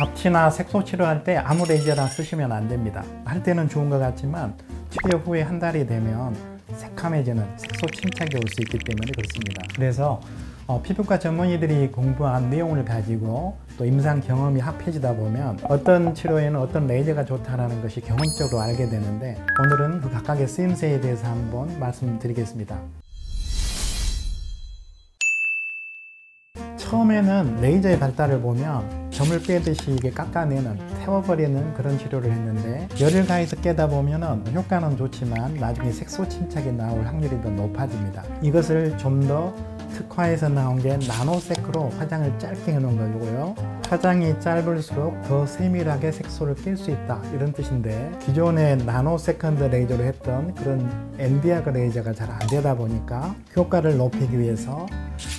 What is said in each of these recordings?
잡티나 색소 치료할 때 아무 레이저나 쓰시면 안 됩니다. 할 때는 좋은 것 같지만 치료 후에 한 달이 되면 새카매지는 색소 침착이 올 수 있기 때문에 그렇습니다. 그래서 피부과 전문의들이 공부한 내용을 가지고 또 임상 경험이 합해지다 보면 어떤 치료에는 어떤 레이저가 좋다는 것이 경험적으로 알게 되는데, 오늘은 그 각각의 쓰임새에 대해서 한번 말씀드리겠습니다. 처음에는 레이저의 발달을 보면 점을 빼듯이 이게 깎아내는, 태워버리는 그런 치료를 했는데, 열을 가해서 깨다 보면 효과는 좋지만 나중에 색소 침착이 나올 확률이 더 높아집니다. 이것을 좀 더 특화해서 나온 게 나노세크로 화장을 짧게 해놓은 거고요. 화장이 짧을수록 더 세밀하게 색소를 깰 수 있다, 이런 뜻인데, 기존의 나노세컨드 레이저로 했던 그런 엔디아그 레이저가 잘 안 되다 보니까 효과를 높이기 위해서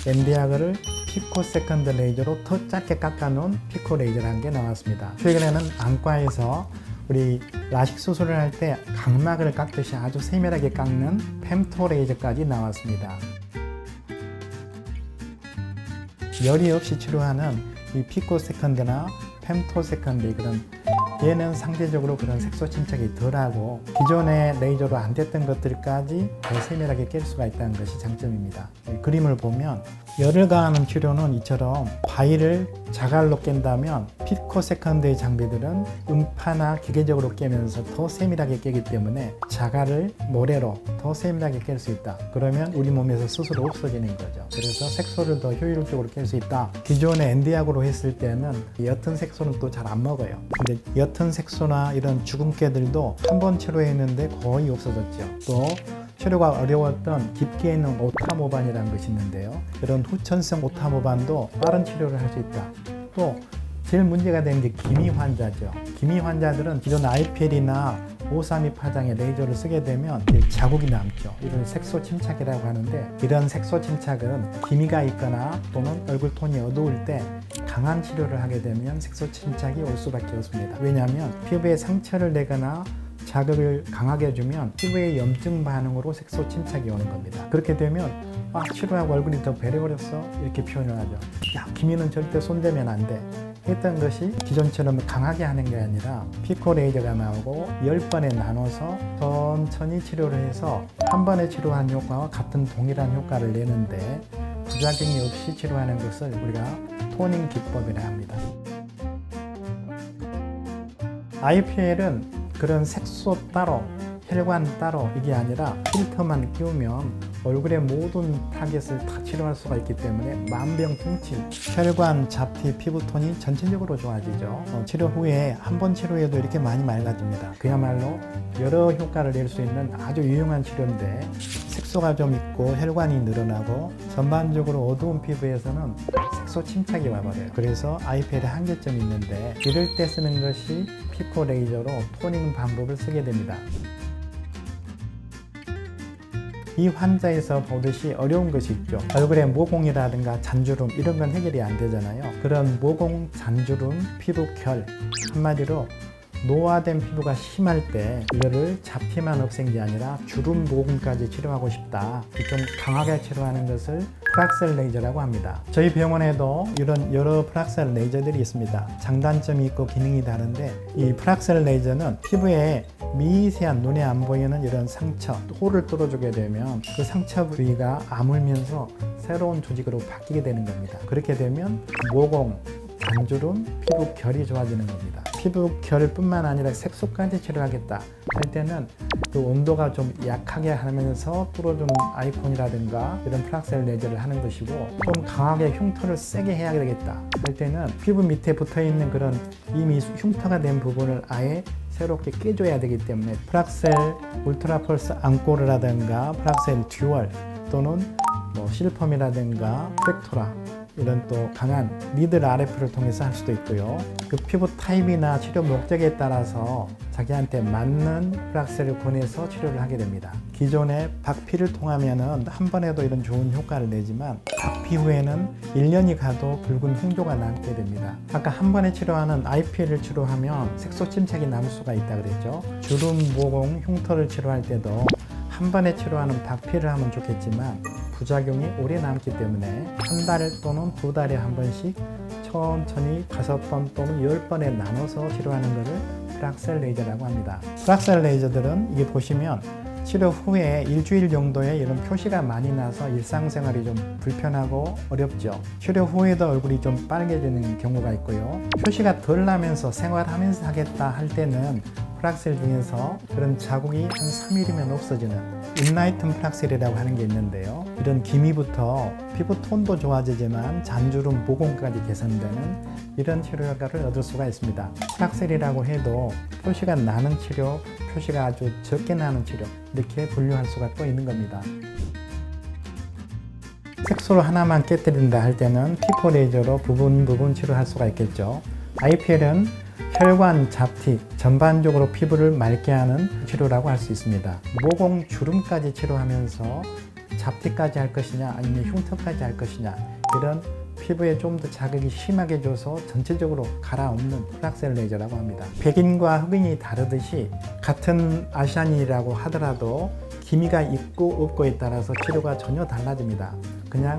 엔디아그를 피코세컨드 레이저로 더 짧게 깎아놓은 피코 레이저라는 게 나왔습니다. 최근에는 안과에서 우리 라식 수술을 할 때 각막을 깎듯이 아주 세밀하게 깎는 펨토 레이저까지 나왔습니다. 열이 없이 치료하는 이 피코세컨드나 펨토세컨드, 그런 얘는 상대적으로 그런 색소 침착이 덜하고 기존의 레이저로 안 됐던 것들까지 더 세밀하게 깰 수가 있다는 것이 장점입니다. 그림을 보면 열을 가하는 치료는 이처럼 바위를 자갈로 깬다면, 피코세컨드의 장비들은 음파나 기계적으로 깨면서 더 세밀하게 깨기 때문에 자갈을 모래로 더 세밀하게 깰 수 있다. 그러면 우리 몸에서 스스로 없어지는 거죠. 그래서 색소를 더 효율적으로 깰 수 있다. 기존의 엔디약으로 했을 때는 옅은 색소는 또 잘 안 먹어요. 근데 옅은 색소나 이런 주근깨들도 한 번 치료했는데 거의 없어졌죠. 또 치료가 어려웠던 깊게 있는 오타모반이라는 것이 있는데요. 이런 후천성 오타모반도 빠른 치료를 할 수 있다. 또 제일 문제가 되는 게 기미 환자죠. 기미 환자들은 기존 IPL이나 532 파장의 레이저를 쓰게 되면 자국이 남죠. 이걸 색소 침착이라고 하는데, 이런 색소 침착은 기미가 있거나 또는 얼굴 톤이 어두울 때 강한 치료를 하게 되면 색소 침착이 올 수밖에 없습니다. 왜냐하면 피부에 상처를 내거나 자극을 강하게 해주면 피부의 염증 반응으로 색소 침착이 오는 겁니다. 그렇게 되면 치료하고 얼굴이 더 베려버렸어, 이렇게 표현을 하죠. 야, 기미는 절대 손대면 안 돼 했던 것이 기존처럼 강하게 하는 게 아니라 피코 레이저가 나오고 10번에 나눠서 천천히 치료를 해서 한 번에 치료한 효과와 같은 동일한 효과를 내는데 부작용이 없이 치료하는 것을 우리가 토닝 기법이라 합니다. IPL은 그런 색소 따로, 혈관 따로 이게 아니라 필터만 끼우면 얼굴의 모든 타겟을 다 치료할 수가 있기 때문에 만병통치, 혈관, 잡티, 피부톤이 전체적으로 좋아지죠. 치료 후에 한 번 치료해도 이렇게 많이 맑아집니다. 그야말로 여러 효과를 낼 수 있는 아주 유용한 치료인데, 색소가 좀 있고 혈관이 늘어나고 전반적으로 어두운 피부에서는 색소 침착이 와버려요. 그래서 IPL에 한계점이 있는데, 이럴 때 쓰는 것이 피코 레이저로 토닝 방법을 쓰게 됩니다. 이 환자에서 보듯이 어려운 것이 있죠. 얼굴에 모공이라든가 잔주름 이런 건 해결이 안 되잖아요. 그런 모공, 잔주름, 피부결, 한마디로 노화된 피부가 심할 때 이거를 잡티만 없앤 게 아니라 주름, 모공까지 치료하고 싶다, 좀 강하게 치료하는 것을 프락셀 레이저라고 합니다. 저희 병원에도 이런 여러 프락셀 레이저들이 있습니다. 장단점이 있고 기능이 다른데, 이 프락셀 레이저는 피부에 미세한, 눈에 안 보이는 이런 상처, 홀을 뚫어주게 되면 그 상처 부위가 아물면서 새로운 조직으로 바뀌게 되는 겁니다. 그렇게 되면 모공, 잔주름, 피부결이 좋아지는 겁니다. 피부결뿐만 아니라 색소까지 치료하겠다 할 때는 그 온도가 좀 약하게 하면서 뚫어주는 아이콘이라든가 이런 프락셀 레이저를 하는 것이고, 좀 강하게 흉터를 세게 해야 되겠다 할 때는 피부 밑에 붙어있는 그런 이미 흉터가 된 부분을 아예 새롭게 깨줘야 되기 때문에 프락셀 울트라 펄스 앙코르라든가 프락셀 듀얼 또는 실펌이라든가 팩토라, 이런 또 강한 니들 RF를 통해서 할 수도 있고요. 그 피부 타입이나 치료 목적에 따라서 자기한테 맞는 프락셀을 권해서 치료를 하게 됩니다. 기존의 박피를 통하면 한 번에도 이런 좋은 효과를 내지만 박피 후에는 1년이 가도 붉은 홍조가 남게 됩니다. 아까 한 번에 치료하는 IPL을 치료하면 색소 침착이 남을 수가 있다 그랬죠. 주름, 모공, 흉터를 치료할 때도 한 번에 치료하는 박피를 하면 좋겠지만 부작용이 오래 남기 때문에 한 달 또는 두 달에 한 번씩 천천히 5번 또는 10번에 나눠서 치료하는 것을 프락셀 레이저라고 합니다. 프락셀 레이저들은 이게 보시면 치료 후에 일주일 정도의 이런 표시가 많이 나서 일상생활이 좀 불편하고 어렵죠. 치료 후에도 얼굴이 좀 빨개지는 경우가 있고요. 표시가 덜 나면서 생활하면서 하겠다 할 때는 프락셀 중에서 그런 자국이 한 3일이면 없어지는 인라이튼 프락셀이라고 하는 게 있는데요. 이런 기미부터 피부 톤도 좋아지지만 잔주름, 모공까지 개선되는 이런 치료 효과를 얻을 수가 있습니다. 프락셀이라고 해도 표시가 나는 치료, 표시가 아주 적게 나는 치료, 이렇게 분류할 수가 또 있는 겁니다. 색소를 하나만 깨뜨린다 할 때는 피포 레이저로 부분 치료할 수가 있겠죠. IPL은 혈관, 잡티, 전반적으로 피부를 맑게 하는 치료라고 할 수 있습니다. 모공, 주름까지 치료하면서 잡티까지 할 것이냐 아니면 흉터까지 할 것이냐, 이런 피부에 좀 더 자극이 심하게 줘서 전체적으로 갈아엎는 프락셀 레이저라고 합니다. 백인과 흑인이 다르듯이 같은 아시안인이라고 하더라도 기미가 있고 없고에 따라서 치료가 전혀 달라집니다. 그냥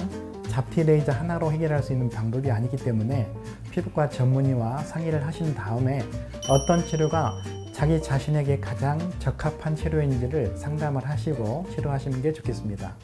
잡티 레이저 하나로 해결할 수 있는 방법이 아니기 때문에 피부과 전문의와 상의를 하신 다음에 어떤 치료가 자기 자신에게 가장 적합한 치료인지를 상담을 하시고 치료하시는 게 좋겠습니다.